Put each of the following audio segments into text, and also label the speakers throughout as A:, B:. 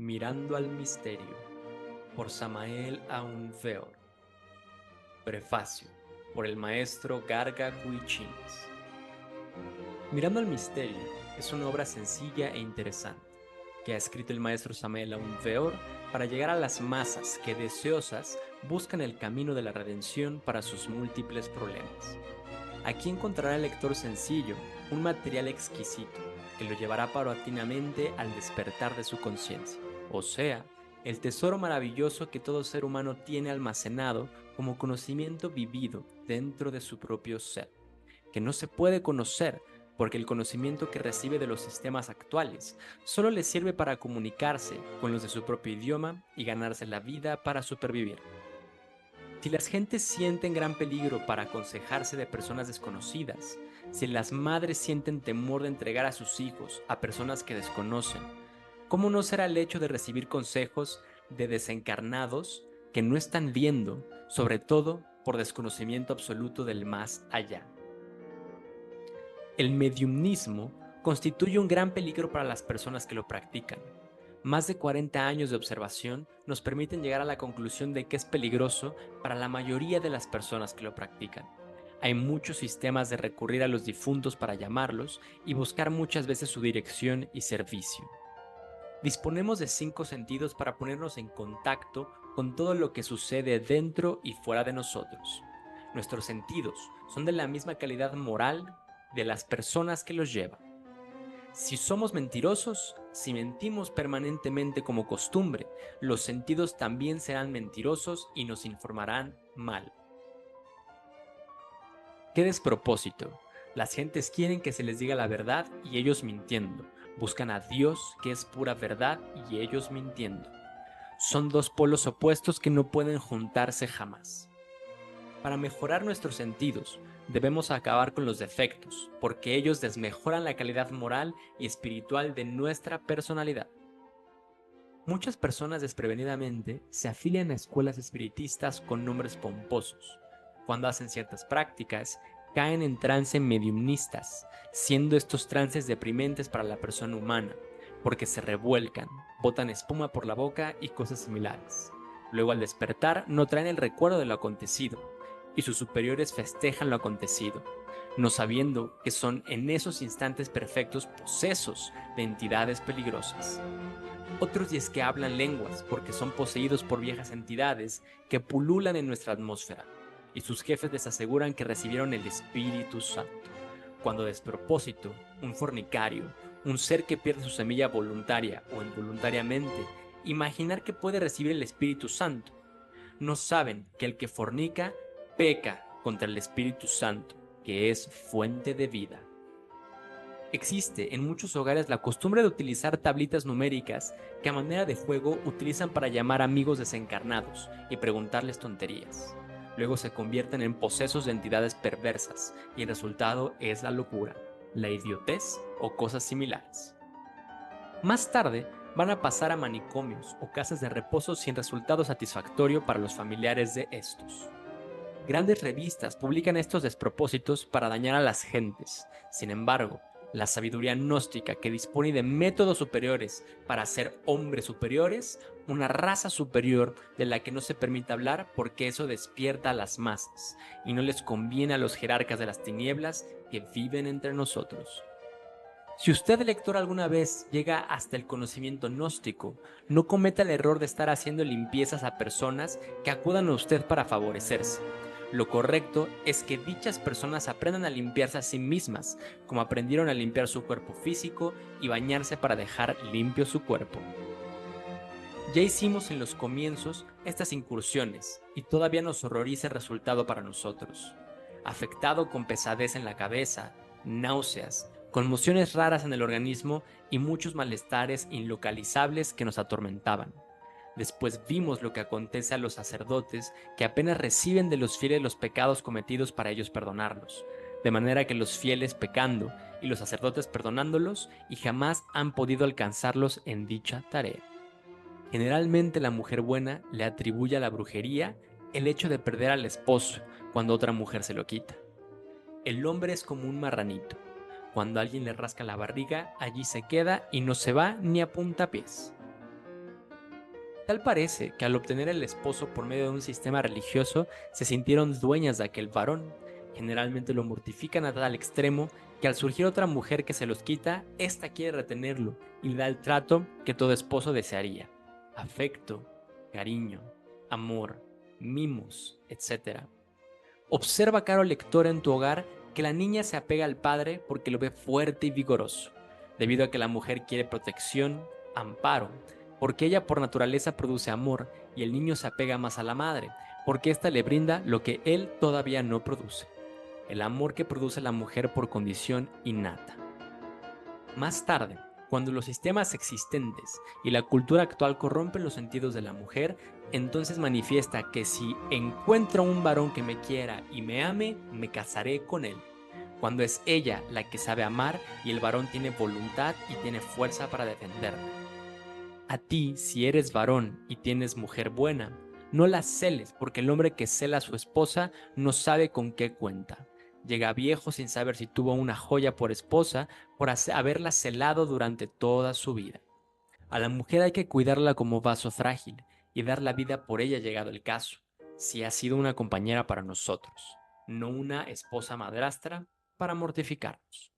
A: Mirando al misterio, por Samael Aun Weor. Prefacio, por el maestro Garga Kuichins. Mirando al misterio es una obra sencilla e interesante que ha escrito el maestro Samael Aun Weor para llegar a las masas que, deseosas, buscan el camino de la redención para sus múltiples problemas. Aquí encontrará el lector sencillo un material exquisito que lo llevará paulatinamente al despertar de su conciencia, o sea, el tesoro maravilloso que todo ser humano tiene almacenado como conocimiento vivido dentro de su propio ser, que no se puede conocer porque el conocimiento que recibe de los sistemas actuales solo le sirve para comunicarse con los de su propio idioma y ganarse la vida para supervivir. Si las gentes sienten gran peligro para aconsejarse de personas desconocidas, si las madres sienten temor de entregar a sus hijos a personas que desconocen, ¿cómo no será el hecho de recibir consejos de desencarnados que no están viendo, sobre todo por desconocimiento absoluto del más allá? El mediumnismo constituye un gran peligro para las personas que lo practican. Más de 40 años de observación nos permiten llegar a la conclusión de que es peligroso para la mayoría de las personas que lo practican. Hay muchos sistemas de recurrir a los difuntos para llamarlos y buscar muchas veces su dirección y servicio. Disponemos de 5 sentidos para ponernos en contacto con todo lo que sucede dentro y fuera de nosotros. Nuestros sentidos son de la misma calidad moral de las personas que los llevan. Si somos mentirosos, si mentimos permanentemente como costumbre, los sentidos también serán mentirosos y nos informarán mal. ¡Qué despropósito! Las gentes quieren que se les diga la verdad y ellos mintiendo. Buscan a Dios, que es pura verdad, y ellos mintiendo. Son dos polos opuestos que no pueden juntarse jamás. Para mejorar nuestros sentidos, debemos acabar con los defectos, porque ellos desmejoran la calidad moral y espiritual de nuestra personalidad. Muchas personas desprevenidamente se afilian a escuelas espiritistas con nombres pomposos. Cuando hacen ciertas prácticas, caen en trance mediumnistas, siendo estos trances deprimentes para la persona humana, porque se revuelcan, botan espuma por la boca y cosas similares. Luego, al despertar, no traen el recuerdo de lo acontecido, y sus superiores festejan lo acontecido, no sabiendo que son en esos instantes perfectos posesos de entidades peligrosas. Otros es que hablan lenguas porque son poseídos por viejas entidades que pululan en nuestra atmósfera, y sus jefes les aseguran que recibieron el Espíritu Santo, cuando de despropósito, un fornicario, un ser que pierde su semilla voluntaria o involuntariamente, imaginar que puede recibir el Espíritu Santo. No saben que el que fornica peca contra el Espíritu Santo, que es fuente de vida. Existe en muchos hogares la costumbre de utilizar tablitas numéricas que a manera de juego utilizan para llamar amigos desencarnados y preguntarles tonterías. Luego se convierten en posesos de entidades perversas y el resultado es la locura, la idiotez o cosas similares. Más tarde van a pasar a manicomios o casas de reposo sin resultado satisfactorio para los familiares de estos. Grandes revistas publican estos despropósitos para dañar a las gentes. Sin embargo, la sabiduría gnóstica que dispone de métodos superiores para ser hombres superiores, una raza superior de la que no se permite hablar porque eso despierta a las masas y no les conviene a los jerarcas de las tinieblas que viven entre nosotros. Si usted, lector, alguna vez llega hasta el conocimiento gnóstico, no cometa el error de estar haciendo limpiezas a personas que acudan a usted para favorecerse. Lo correcto es que dichas personas aprendan a limpiarse a sí mismas, como aprendieron a limpiar su cuerpo físico y bañarse para dejar limpio su cuerpo. Ya hicimos en los comienzos estas incursiones y todavía nos horroriza el resultado para nosotros. Afectado con pesadez en la cabeza, náuseas, conmociones raras en el organismo y muchos malestares inlocalizables que nos atormentaban. Después vimos lo que acontece a los sacerdotes que apenas reciben de los fieles los pecados cometidos para ellos perdonarlos, de manera que los fieles pecando y los sacerdotes perdonándolos y jamás han podido alcanzarlos en dicha tarea. Generalmente la mujer buena le atribuye a la brujería el hecho de perder al esposo cuando otra mujer se lo quita. El hombre es como un marranito. Cuando alguien le rasca la barriga, allí se queda y no se va ni a puntapiés. Tal parece que al obtener el esposo por medio de un sistema religioso, se sintieron dueñas de aquel varón. Generalmente lo mortifican a tal extremo que al surgir otra mujer que se los quita, ésta quiere retenerlo y le da el trato que todo esposo desearía: afecto, cariño, amor, mimos, etc. Observa, caro lector, en tu hogar que la niña se apega al padre porque lo ve fuerte y vigoroso, debido a que la mujer quiere protección, amparo, porque ella por naturaleza produce amor y el niño se apega más a la madre, porque ésta le brinda lo que él todavía no produce, el amor que produce la mujer por condición innata. Más tarde, cuando los sistemas existentes y la cultura actual corrompen los sentidos de la mujer, entonces manifiesta que si encuentro un varón que me quiera y me ame, me casaré con él. Cuando es ella la que sabe amar y el varón tiene voluntad y tiene fuerza para defenderla. A ti, si eres varón y tienes mujer buena, no la celes, porque el hombre que cela a su esposa no sabe con qué cuenta. Llega viejo sin saber si tuvo una joya por esposa por haberla celado durante toda su vida. A la mujer hay que cuidarla como vaso frágil y dar la vida por ella llegado el caso, si ha sido una compañera para nosotros, no una esposa madrastra para mortificarnos.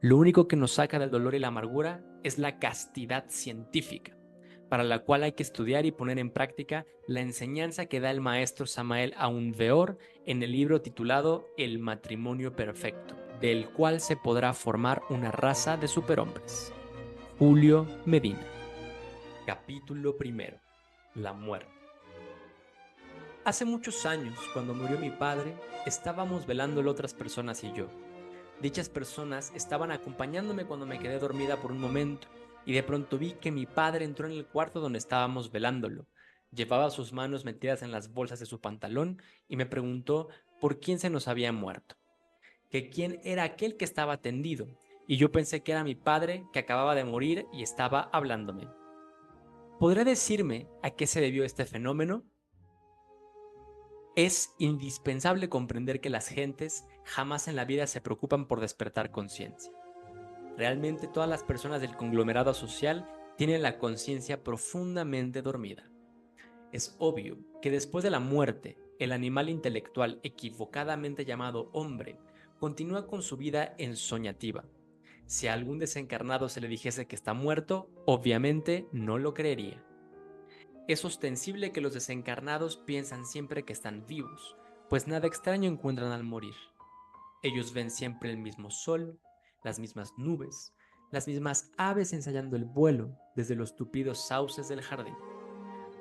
A: Lo único que nos saca del dolor y la amargura es la castidad científica, para la cual hay que estudiar y poner en práctica la enseñanza que da el maestro Samael Aun Weor en el libro titulado El matrimonio perfecto, del cual se podrá formar una raza de superhombres. Julio Medina. Capítulo primero. La muerte. Hace muchos años, cuando murió mi padre, estábamos velándolo otras personas y yo. Dichas personas estaban acompañándome cuando me quedé dormida por un momento, y de pronto vi que mi padre entró en el cuarto donde estábamos velándolo. Llevaba sus manos metidas en las bolsas de su pantalón y me preguntó por quién se nos había muerto, que quién era aquel que estaba tendido, y yo pensé que era mi padre que acababa de morir y estaba hablándome. ¿Podré decirme a qué se debió este fenómeno? Es indispensable comprender que las gentes jamás en la vida se preocupan por despertar conciencia. Realmente todas las personas del conglomerado social tienen la conciencia profundamente dormida. Es obvio que después de la muerte, el animal intelectual equivocadamente llamado hombre continúa con su vida ensoñativa. Si a algún desencarnado se le dijese que está muerto, obviamente no lo creería. Es ostensible que los desencarnados piensan siempre que están vivos, pues nada extraño encuentran al morir. Ellos ven siempre el mismo sol, las mismas nubes, las mismas aves ensayando el vuelo desde los tupidos sauces del jardín.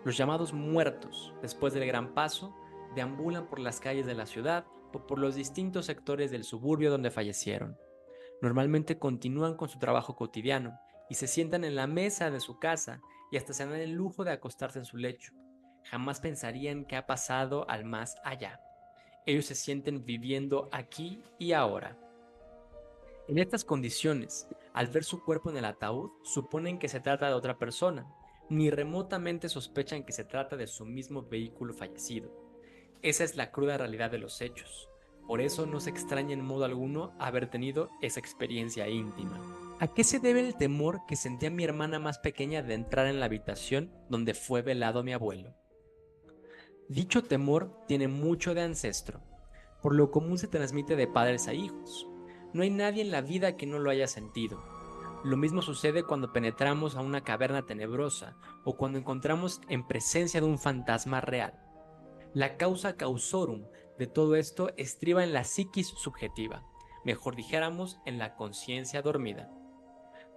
A: Los llamados muertos, después del gran paso, deambulan por las calles de la ciudad o por los distintos sectores del suburbio donde fallecieron. Normalmente continúan con su trabajo cotidiano y se sientan en la mesa de su casa y hasta se dan el lujo de acostarse en su lecho. Jamás pensarían qué ha pasado al más allá. Ellos se sienten viviendo aquí y ahora. En estas condiciones, al ver su cuerpo en el ataúd, suponen que se trata de otra persona, ni remotamente sospechan que se trata de su mismo vehículo fallecido. Esa es la cruda realidad de los hechos. Por eso no se extraña en modo alguno haber tenido esa experiencia íntima. ¿A qué se debe el temor que sentía mi hermana más pequeña de entrar en la habitación donde fue velado mi abuelo? Dicho temor tiene mucho de ancestro. Por lo común se transmite de padres a hijos. No hay nadie en la vida que no lo haya sentido. Lo mismo sucede cuando penetramos a una caverna tenebrosa o cuando encontramos en presencia de un fantasma real. La causa causorum de todo esto estriba en la psiquis subjetiva, mejor dijéramos en la conciencia dormida.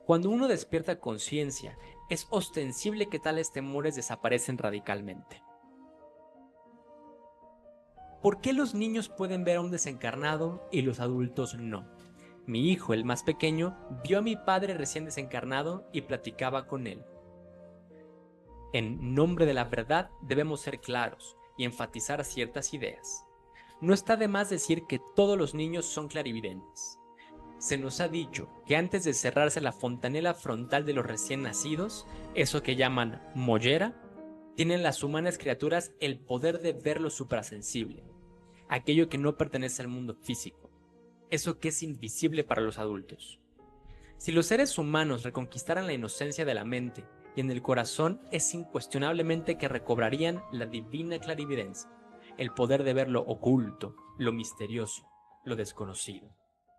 A: Cuando uno despierta conciencia, es ostensible que tales temores desaparecen radicalmente. ¿Por qué los niños pueden ver a un desencarnado y los adultos no? Mi hijo, el más pequeño, vio a mi padre recién desencarnado y platicaba con él. En nombre de la verdad debemos ser claros y enfatizar ciertas ideas. No está de más decir que todos los niños son clarividentes. Se nos ha dicho que antes de cerrarse la fontanela frontal de los recién nacidos, eso que llaman mollera, tienen las humanas criaturas el poder de ver lo suprasensible, aquello que no pertenece al mundo físico, eso que es invisible para los adultos. Si los seres humanos reconquistaran la inocencia de la mente y en el corazón es incuestionablemente que recobrarían la divina clarividencia, el poder de ver lo oculto, lo misterioso, lo desconocido.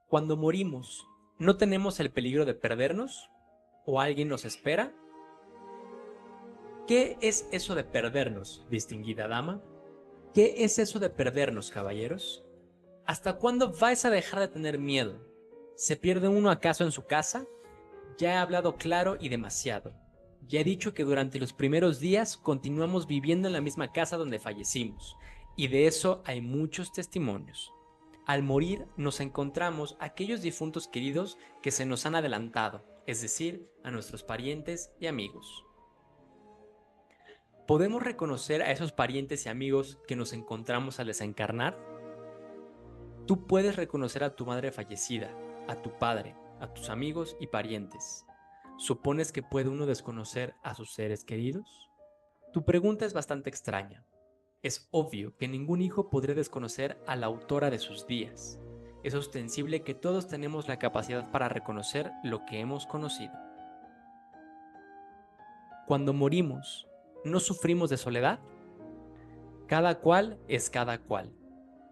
A: Cuando morimos, ¿no tenemos el peligro de perdernos? ¿O alguien nos espera? ¿Qué es eso de perdernos, distinguida dama? ¿Qué es eso de perdernos, caballeros? ¿Hasta cuándo vais a dejar de tener miedo? ¿Se pierde uno acaso en su casa? Ya he hablado claro y demasiado. Ya he dicho que durante los primeros días continuamos viviendo en la misma casa donde fallecimos, y de eso hay muchos testimonios. Al morir nos encontramos a aquellos difuntos queridos que se nos han adelantado, es decir, a nuestros parientes y amigos. ¿Podemos reconocer a esos parientes y amigos que nos encontramos al desencarnar? Tú puedes reconocer a tu madre fallecida, a tu padre, a tus amigos y parientes. ¿Supones que puede uno desconocer a sus seres queridos? Tu pregunta es bastante extraña. Es obvio que ningún hijo podría desconocer a la autora de sus días. Es ostensible que todos tenemos la capacidad para reconocer lo que hemos conocido. Cuando morimos, ¿no sufrimos de soledad? Cada cual es cada cual.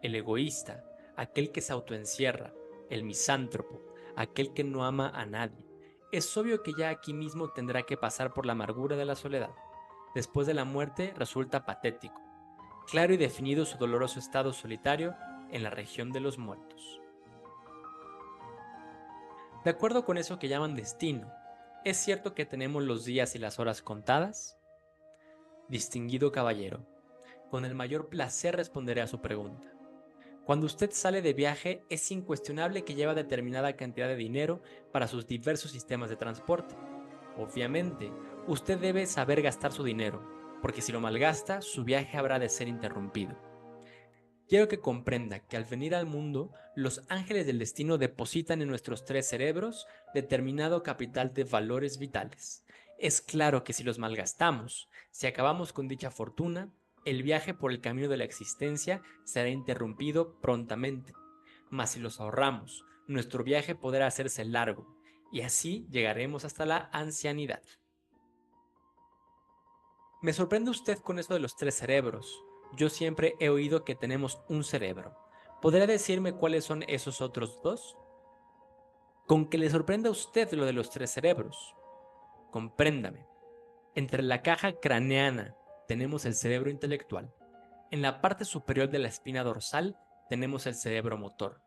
A: El egoísta, aquel que se autoencierra, el misántropo, aquel que no ama a nadie. Es obvio que ya aquí mismo tendrá que pasar por la amargura de la soledad. Después de la muerte resulta patético, claro y definido su doloroso estado solitario en la región de los muertos. De acuerdo con eso que llaman destino, ¿es cierto que tenemos los días y las horas contadas? Distinguido caballero, con el mayor placer responderé a su pregunta. Cuando usted sale de viaje, es incuestionable que lleva determinada cantidad de dinero para sus diversos sistemas de transporte. Obviamente, usted debe saber gastar su dinero, porque si lo malgasta, su viaje habrá de ser interrumpido. Quiero que comprenda que al venir al mundo, los ángeles del destino depositan en nuestros tres cerebros determinado capital de valores vitales. Es claro que si los malgastamos, si acabamos con dicha fortuna, el viaje por el camino de la existencia será interrumpido prontamente. Mas si los ahorramos, nuestro viaje podrá hacerse largo, y así llegaremos hasta la ancianidad. Me sorprende usted con eso de los tres cerebros. Yo siempre he oído que tenemos un cerebro. ¿Podría decirme cuáles son esos otros dos? Con que le sorprenda a usted lo de los tres cerebros. Compréndame. Entre la caja craneana tenemos el cerebro intelectual. En la parte superior de la espina dorsal tenemos el cerebro motor,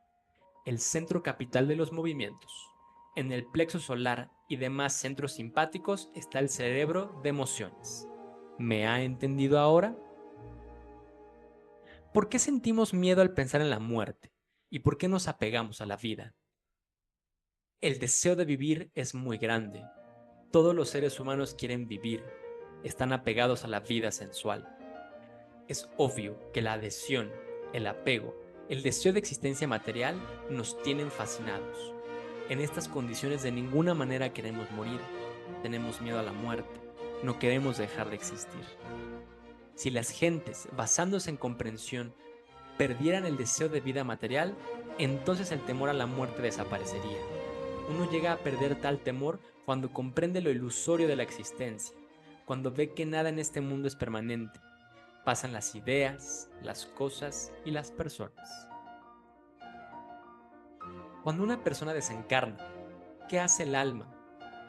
A: el centro capital de los movimientos. En el plexo solar y demás centros simpáticos está el cerebro de emociones. ¿Me ha entendido ahora? ¿Por qué sentimos miedo al pensar en la muerte? ¿Y por qué nos apegamos a la vida? El deseo de vivir es muy grande. Todos los seres humanos quieren vivir, están apegados a la vida sensual. Es obvio que la adhesión, el apego, el deseo de existencia material nos tienen fascinados. En estas condiciones de ninguna manera queremos morir, tenemos miedo a la muerte, no queremos dejar de existir. Si las gentes, basándose en comprensión, perdieran el deseo de vida material, entonces el temor a la muerte desaparecería. Uno llega a perder tal temor cuando comprende lo ilusorio de la existencia, cuando ve que nada en este mundo es permanente. Pasan las ideas, las cosas y las personas. Cuando una persona desencarna, ¿qué hace el alma?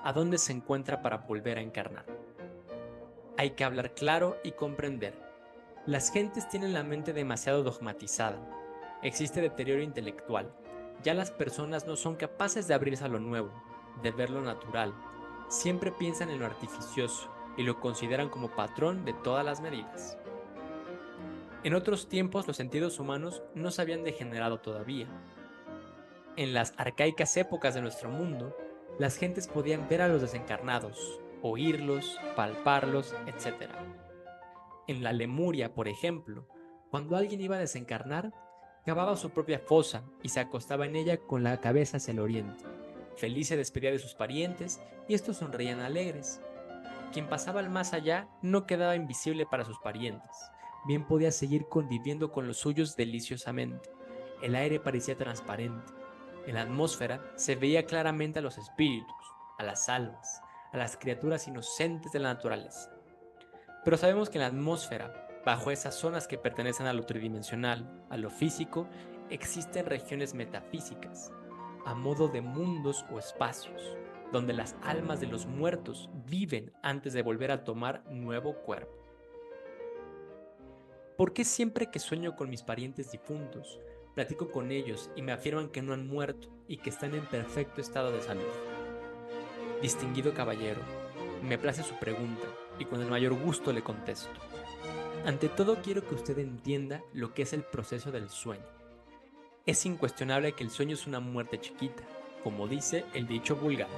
A: ¿A dónde se encuentra para volver a encarnar? Hay que hablar claro y comprender. Las gentes tienen la mente demasiado dogmatizada. Existe deterioro intelectual. Ya las personas no son capaces de abrirse a lo nuevo, de ver lo natural. Siempre piensan en lo artificioso y lo consideran como patrón de todas las medidas. En otros tiempos los sentidos humanos no se habían degenerado todavía. En las arcaicas épocas de nuestro mundo, las gentes podían ver a los desencarnados, oírlos, palparlos, etc. En la Lemuria, por ejemplo, cuando alguien iba a desencarnar, cavaba su propia fosa y se acostaba en ella con la cabeza hacia el oriente. Feliz se despedía de sus parientes y estos sonreían alegres. Quien pasaba al más allá no quedaba invisible para sus parientes. Bien podía seguir conviviendo con los suyos deliciosamente. El aire parecía transparente. En la atmósfera se veía claramente a los espíritus, a las almas, a las criaturas inocentes de la naturaleza. Pero sabemos que en la atmósfera, bajo esas zonas que pertenecen a lo tridimensional, a lo físico, existen regiones metafísicas, a modo de mundos o espacios, donde las almas de los muertos viven antes de volver a tomar nuevo cuerpo. ¿Por qué siempre que sueño con mis parientes difuntos, platico con ellos y me afirman que no han muerto y que están en perfecto estado de salud? Distinguido caballero, me place su pregunta y con el mayor gusto le contesto. Ante todo quiero que usted entienda lo que es el proceso del sueño. Es incuestionable que el sueño es una muerte chiquita, como dice el dicho vulgar.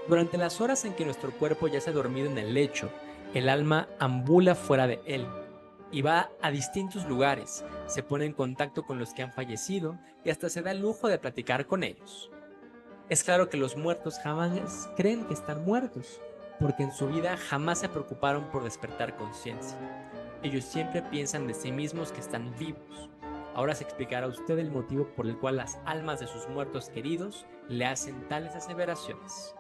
A: Durante las horas en que nuestro cuerpo ya se ha dormido en el lecho, el alma ambula fuera de él y va a distintos lugares, se pone en contacto con los que han fallecido y hasta se da el lujo de platicar con ellos. Es claro que los muertos jamás creen que están muertos, porque en su vida jamás se preocuparon por despertar conciencia. Ellos siempre piensan de sí mismos que están vivos. Ahora se explicará a usted el motivo por el cual las almas de sus muertos queridos le hacen tales aseveraciones.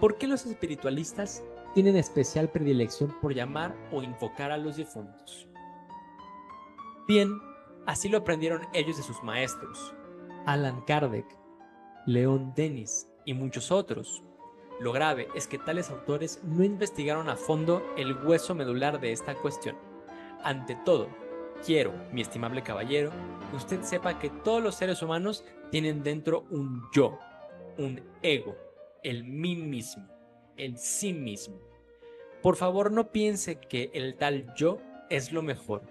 A: ¿Por qué los espiritualistas tienen especial predilección por llamar o invocar a los difuntos? Bien, así lo aprendieron ellos de sus maestros, Allan Kardec, Leon Denis y muchos otros. Lo grave es que tales autores no investigaron a fondo el hueso medular de esta cuestión. Ante todo, quiero, mi estimable caballero, que usted sepa que todos los seres humanos tienen dentro un yo, un ego, el mí mismo, el sí mismo. Por favor, no piense que el tal yo es lo mejor.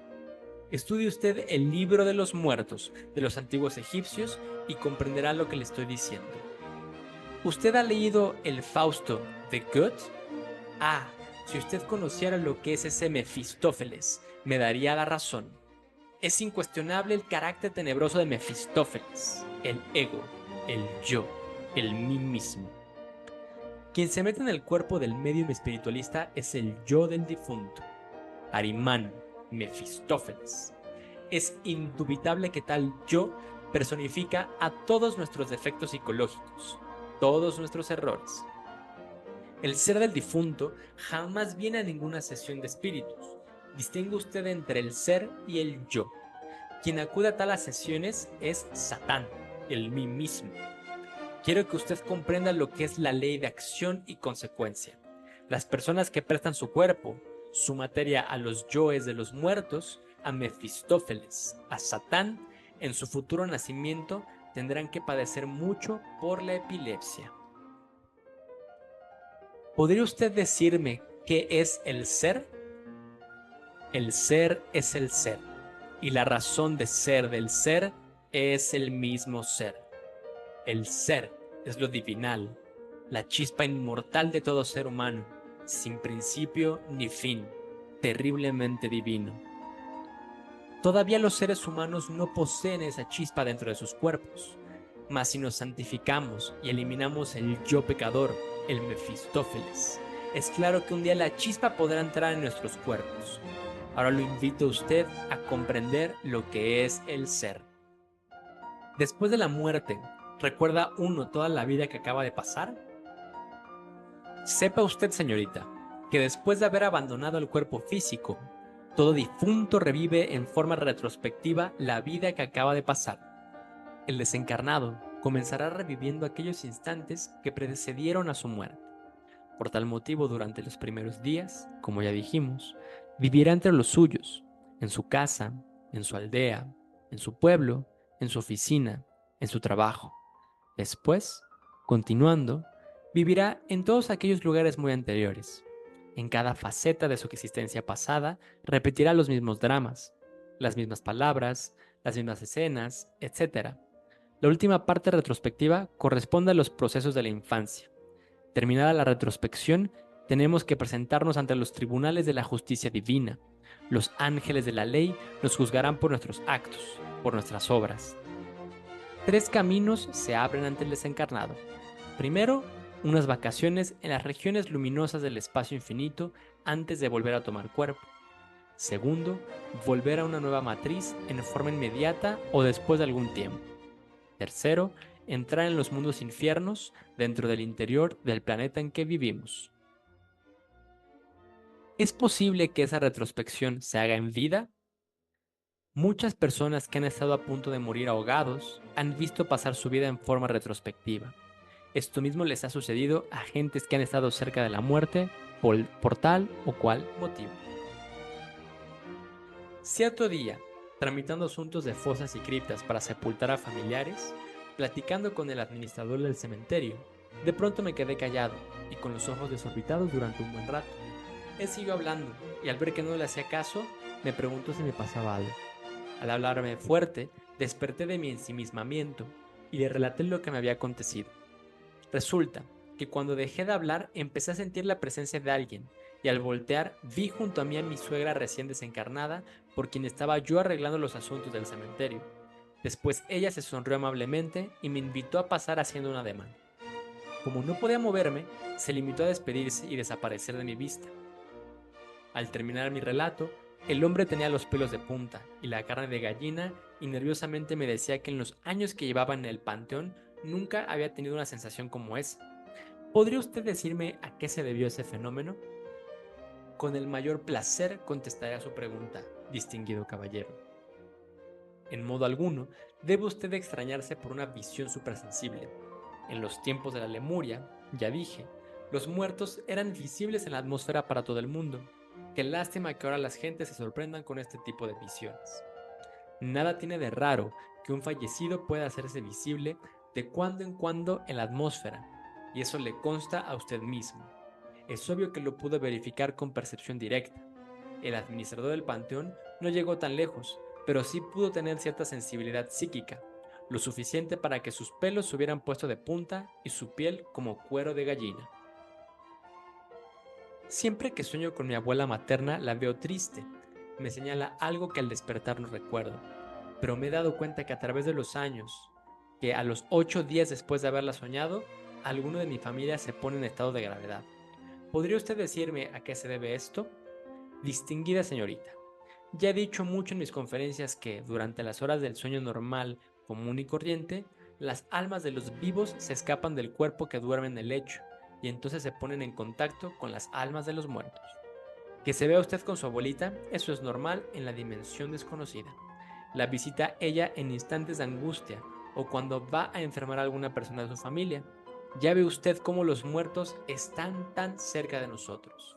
A: Estudie usted el libro de los muertos de los antiguos egipcios y comprenderá lo que le estoy diciendo. ¿Usted ha leído el Fausto de Goethe? Ah, si usted conociera lo que es ese Mefistófeles, me daría la razón. Es incuestionable el carácter tenebroso de Mefistófeles, el ego, el yo, el mí mismo. Quien se mete en el cuerpo del médium espiritualista es el yo del difunto, Arimán, Mefistófeles. Es indubitable que tal yo personifica a todos nuestros defectos psicológicos, todos nuestros errores. El ser del difunto jamás viene a ninguna sesión de espíritus. Distingue usted entre el ser y el yo. Quien acude a tales sesiones es Satán, el mí mismo. Quiero que usted comprenda lo que es la ley de acción y consecuencia. Las personas que prestan su cuerpo, su materia a los yoes de los muertos, a Mefistófeles, a Satán, en su futuro nacimiento tendrán que padecer mucho por la epilepsia. ¿Podría usted decirme qué es el ser? El ser es el ser, y la razón de ser del ser es el mismo ser. El ser es lo divinal, la chispa inmortal de todo ser humano, sin principio ni fin, terriblemente divino. Todavía los seres humanos no poseen esa chispa dentro de sus cuerpos, mas si nos santificamos y eliminamos el yo pecador, el Mefistófeles, es claro que un día la chispa podrá entrar en nuestros cuerpos. Ahora lo invito a usted a comprender lo que es el ser. Después de la muerte, ¿recuerda uno toda la vida que acaba de pasar? Sepa usted, señorita, que después de haber abandonado el cuerpo físico, todo difunto revive en forma retrospectiva la vida que acaba de pasar. El desencarnado comenzará reviviendo aquellos instantes que precedieron a su muerte. Por tal motivo, durante los primeros días, como ya dijimos, vivirá entre los suyos, en su casa, en su aldea, en su pueblo, en su oficina, en su trabajo. Después, continuando, vivirá en todos aquellos lugares muy anteriores. En cada faceta de su existencia pasada, repetirá los mismos dramas, las mismas palabras, las mismas escenas, etc. La última parte retrospectiva corresponde a los procesos de la infancia. Terminada la retrospección, tenemos que presentarnos ante los tribunales de la justicia divina. Los ángeles de la ley nos juzgarán por nuestros actos, por nuestras obras. 3 caminos se abren ante el desencarnado. Primero, unas vacaciones en las regiones luminosas del espacio infinito antes de volver a tomar cuerpo. Segundo, volver a una nueva matriz en forma inmediata o después de algún tiempo. Tercero, entrar en los mundos infiernos dentro del interior del planeta en que vivimos. ¿Es posible que esa retrospección se haga en vida? Muchas personas que han estado a punto de morir ahogados han visto pasar su vida en forma retrospectiva. Esto mismo les ha sucedido a gentes que han estado cerca de la muerte por tal o cual motivo. Cierto día, tramitando asuntos de fosas y criptas para sepultar a familiares, platicando con el administrador del cementerio, de pronto me quedé callado y con los ojos desorbitados durante un buen rato. Él siguió hablando y al ver que no le hacía caso, me preguntó si me pasaba algo. Al hablarme fuerte, desperté de mi ensimismamiento y le relaté lo que me había acontecido. Resulta que cuando dejé de hablar empecé a sentir la presencia de alguien y al voltear vi junto a mí a mi suegra recién desencarnada por quien estaba yo arreglando los asuntos del cementerio. Después ella se sonrió amablemente y me invitó a pasar haciendo un ademán. Como no podía moverme, se limitó a despedirse y desaparecer de mi vista. Al terminar mi relato, el hombre tenía los pelos de punta y la carne de gallina y nerviosamente me decía que en los años que llevaba en el panteón nunca había tenido una sensación como esa. ¿Podría usted decirme a qué se debió ese fenómeno? Con el mayor placer contestaré a su pregunta, distinguido caballero. En modo alguno, debe usted extrañarse por una visión supersensible. En los tiempos de la Lemuria, ya dije, los muertos eran visibles en la atmósfera para todo el mundo. Qué lástima que ahora las gentes se sorprendan con este tipo de visiones. Nada tiene de raro que un fallecido pueda hacerse visible de cuando en cuando en la atmósfera, y eso le consta a usted mismo. Es obvio que lo pudo verificar con percepción directa. El administrador del panteón no llegó tan lejos, pero sí pudo tener cierta sensibilidad psíquica, lo suficiente para que sus pelos se hubieran puesto de punta y su piel como cuero de gallina. Siempre que sueño con mi abuela materna la veo triste. Me señala algo que al despertar no recuerdo, pero me he dado cuenta que a través de los años, que a los 8 días después de haberla soñado, alguno de mi familia se pone en estado de gravedad. ¿Podría usted decirme a qué se debe esto? Distinguida señorita, ya he dicho mucho en mis conferencias que durante las horas del sueño normal, común y corriente, las almas de los vivos se escapan del cuerpo que duerme en el lecho y entonces se ponen en contacto con las almas de los muertos. Que se vea usted con su abuelita, eso es normal en la dimensión desconocida. La visita ella en instantes de angustia o cuando va a enfermar a alguna persona de su familia. Ya ve usted cómo los muertos están tan cerca de nosotros.